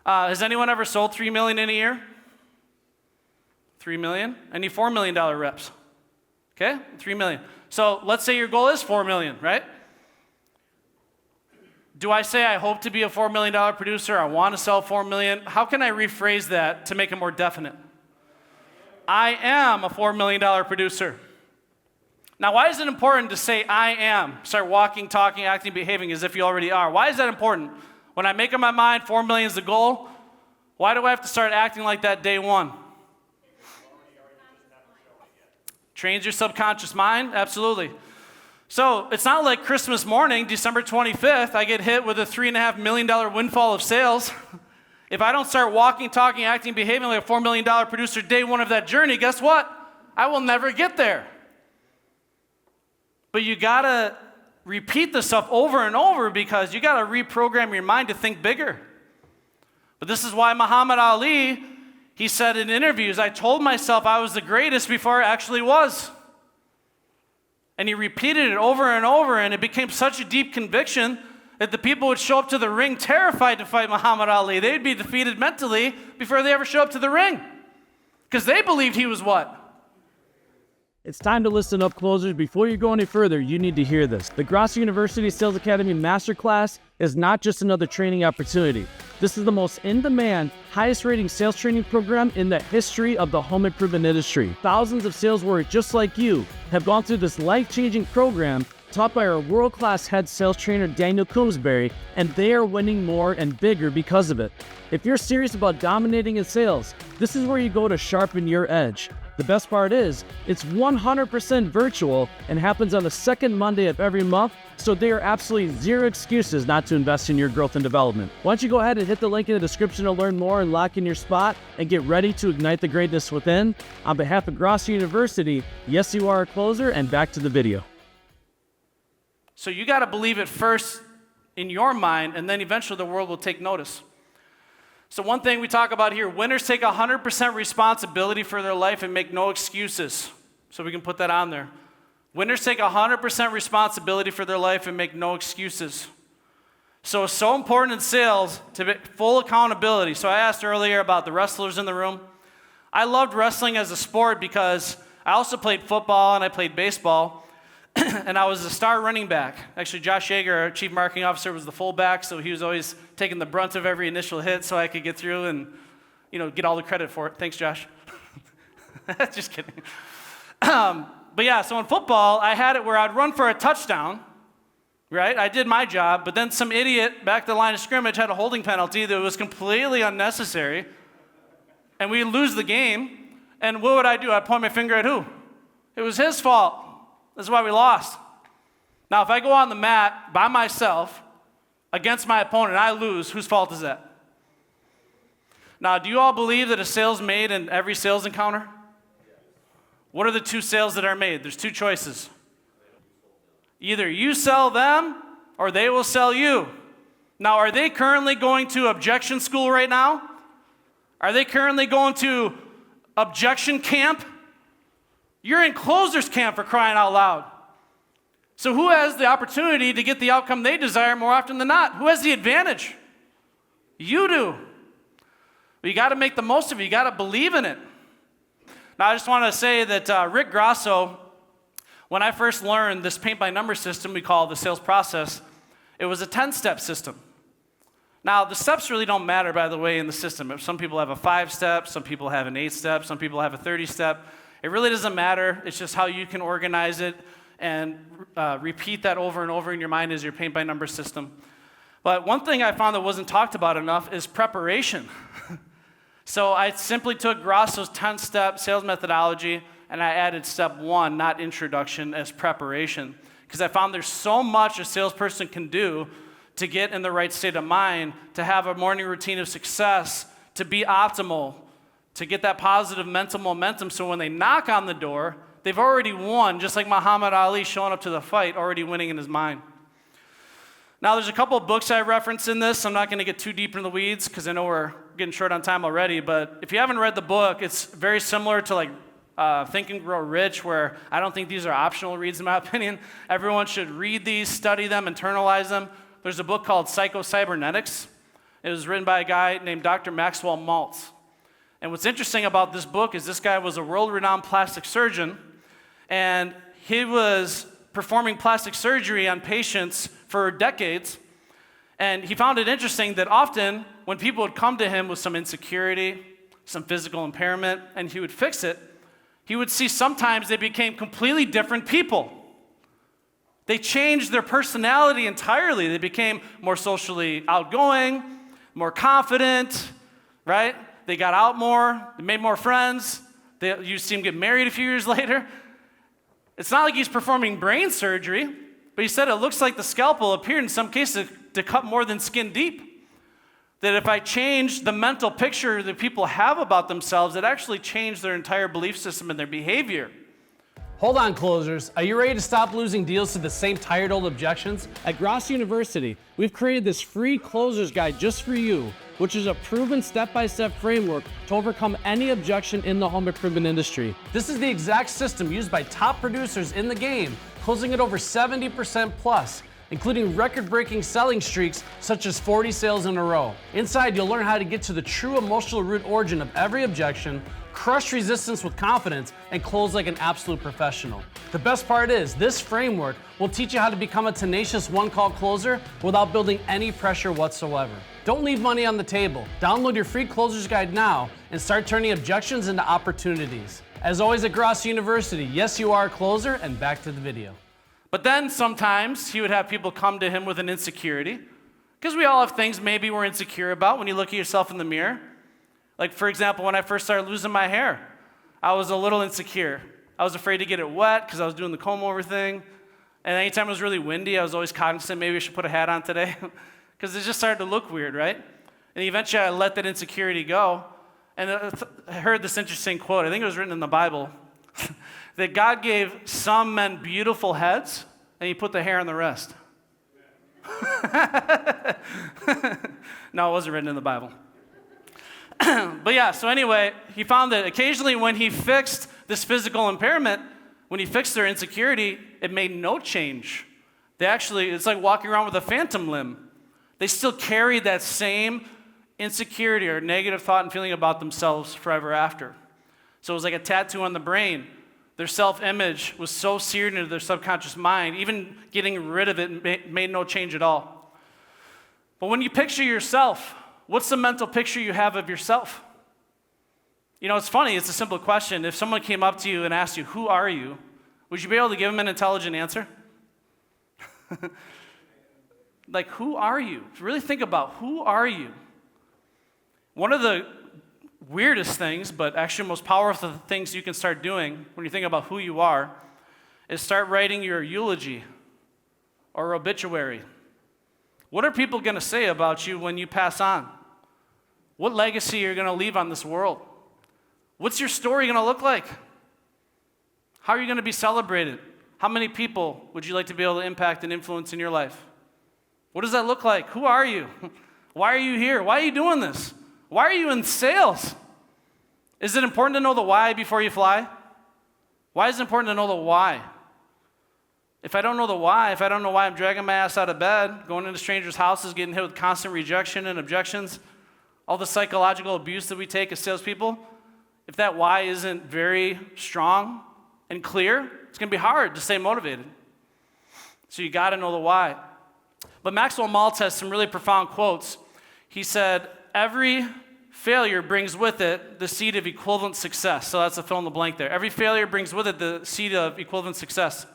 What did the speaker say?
Has anyone ever sold $3 million in a year? $3 million? Any $4 million reps? Okay, $3 million. So let's say your goal is $4 million, right? Do I say I hope to be a $4 million producer? I want to sell $4 million? How can I rephrase that to make it more definite? I am a $4 million producer. Now, why is it important to say I am? Start walking, talking, acting, behaving as if you already are. Why is that important? When I make up my mind 4 million is the goal, why do I have to start acting like that day one? Trains your subconscious mind? Absolutely. So it's not like Christmas morning, December 25th, I get hit with a $3.5 million windfall of sales. If I don't start walking, talking, acting, behaving like a $4 million producer day one of that journey, guess what? I will never get there. But you gotta repeat this stuff over and over because you gotta reprogram your mind to think bigger. But this is why Muhammad Ali, he said in interviews, I told myself I was the greatest before I actually was. And he repeated it over and over, and it became such a deep conviction that the people would show up to the ring terrified to fight Muhammad Ali. They'd be defeated mentally before they ever show up to the ring. Because they believed he was what? It's time to listen up, closers. Before you go any further, you need to hear this. The Grosso University Sales Academy Masterclass is not just another training opportunity. This is the most in-demand, highest-rating sales training program in the history of the home improvement industry. Thousands of sales warriors just like you have gone through this life-changing program taught by our world-class head sales trainer, Daniel Coombsbury, and they are winning more and bigger because of it. If you're serious about dominating in sales, this is where you go to sharpen your edge. The best part is, it's 100% virtual and happens on the second Monday of every month, so there are absolutely zero excuses not to invest in your growth and development. Why don't you go ahead and hit the link in the description to learn more and lock in your spot and get ready to ignite the greatness within. On behalf of Grosso University, yes, you are a closer, and back to the video. So you got to believe it first in your mind, and then eventually the world will take notice. So one thing we talk about here, winners take 100% responsibility for their life and make no excuses. So we can put that on there. Winners take 100% responsibility for their life and make no excuses. So it's so important in sales to be full accountability. So I asked earlier about the wrestlers in the room. I loved wrestling as a sport because I also played football and I played baseball. And I was a star running back. Actually, Josh Yeager, our chief marketing officer, was the fullback, so he was always taking the brunt of every initial hit so I could get through and, get all the credit for it. Thanks, Josh. Just kidding. But yeah, so in football, I had it where I'd run for a touchdown, right? I did my job, but then some idiot back to the line of scrimmage had a holding penalty that was completely unnecessary, and we'd lose the game. And what would I do? I'd point my finger at who? It was his fault. That's why we lost. Now, if I go on the mat by myself against my opponent and I lose, whose fault is that? Now, do you all believe that a sale's made in every sales encounter? What are the two sales that are made? There's two choices. Either you sell them or they will sell you. Now, are they currently going to objection school right now? Are they currently going to objection camp? You're in closer's camp, for crying out loud. So who has the opportunity to get the outcome they desire more often than not? Who has the advantage? You do. But you got to make the most of it. You got to believe in it. Now, I just want to say that Rick Grosso, when I first learned this paint-by-number system we call the sales process, it was a 10-step system. Now, the steps really don't matter, by the way, in the system. Some people have a 5-step, some people have an 8-step, some people have a 30-step. It really doesn't matter. It's just how you can organize it and repeat that over and over in your mind as your paint-by-number system. But one thing I found that wasn't talked about enough is preparation. So I simply took Grosso's 10-step sales methodology and I added step 1, not introduction, as preparation. Because I found there's so much a salesperson can do to get in the right state of mind, to have a morning routine of success, to be optimal, to get that positive mental momentum so when they knock on the door, they've already won, just like Muhammad Ali showing up to the fight, already winning in his mind. Now, there's a couple of books I reference in this. I'm not going to get too deep in the weeds because I know we're getting short on time already, but if you haven't read the book, it's very similar to Think and Grow Rich, where I don't think these are optional reads in my opinion. Everyone should read these, study them, internalize them. There's a book called Psycho-Cybernetics. It was written by a guy named Dr. Maxwell Maltz. And what's interesting about this book is this guy was a world-renowned plastic surgeon, and he was performing plastic surgery on patients for decades. And he found it interesting that often when people would come to him with some insecurity, some physical impairment, and he would fix it, he would see sometimes they became completely different people. They changed their personality entirely. They became more socially outgoing, more confident, right? They got out more, they made more friends. You see him get married a few years later. It's not like he's performing brain surgery, but he said it looks like the scalpel appeared in some cases to cut more than skin deep. That if I change the mental picture that people have about themselves, it actually changed their entire belief system and their behavior. Hold on, closers. Are you ready to stop losing deals to the same tired old objections? At Grosso University, we've created this free closers guide just for you, which is a proven step-by-step framework to overcome any objection in the home improvement industry. This is the exact system used by top producers in the game, closing at over 70% plus, including record-breaking selling streaks such as 40 sales in a row. Inside, you'll learn how to get to the true emotional root origin of every objection, crush resistance with confidence, and close like an absolute professional. The best part is, this framework will teach you how to become a tenacious one-call closer without building any pressure whatsoever. Don't leave money on the table. Download your free closer's guide now and start turning objections into opportunities. As always at Grosso University, yes, you are a closer, and back to the video. But then sometimes he would have people come to him with an insecurity, because we all have things maybe we're insecure about when you look at yourself in the mirror. Like, for example, when I first started losing my hair, I was a little insecure. I was afraid to get it wet because I was doing the comb over thing. And anytime it was really windy, I was always cognizant maybe I should put a hat on today because it just started to look weird, right? And eventually I let that insecurity go. And I heard this interesting quote. I think it was written in the Bible that God gave some men beautiful heads and he put the hair on the rest. No, it wasn't written in the Bible. But yeah, so anyway, he found that occasionally when he fixed this physical impairment, when he fixed their insecurity, it made no change. It's like walking around with a phantom limb. They still carried that same insecurity or negative thought and feeling about themselves forever after. So it was like a tattoo on the brain. Their self-image was so seared into their subconscious mind, even getting rid of it made no change at all. But when you picture yourself, what's the mental picture you have of yourself? You know, it's funny, it's a simple question. If someone came up to you and asked you, who are you? Would you be able to give them an intelligent answer? Like, who are you? Really think about, who are you? One of the weirdest things, but actually most powerful things you can start doing when you think about who you are, is start writing your eulogy or obituary. What are people going to say about you when you pass on? What legacy are you going to leave on this world? What's your story going to look like? How are you going to be celebrated? How many people would you like to be able to impact and influence in your life? What does that look like? Who are you? Why are you here? Why are you doing this? Why are you in sales? Is it important to know the why before you fly? Why is it important to know the why? If I don't know the why, if I don't know why I'm dragging my ass out of bed, going into strangers' houses, getting hit with constant rejection and objections, all the psychological abuse that we take as salespeople, if that why isn't very strong and clear, it's going to be hard to stay motivated. So you got to know the why. But Maxwell Maltz has some really profound quotes. He said, every failure brings with it the seed of equivalent success. So that's a fill in the blank there. Every failure brings with it the seed of equivalent success.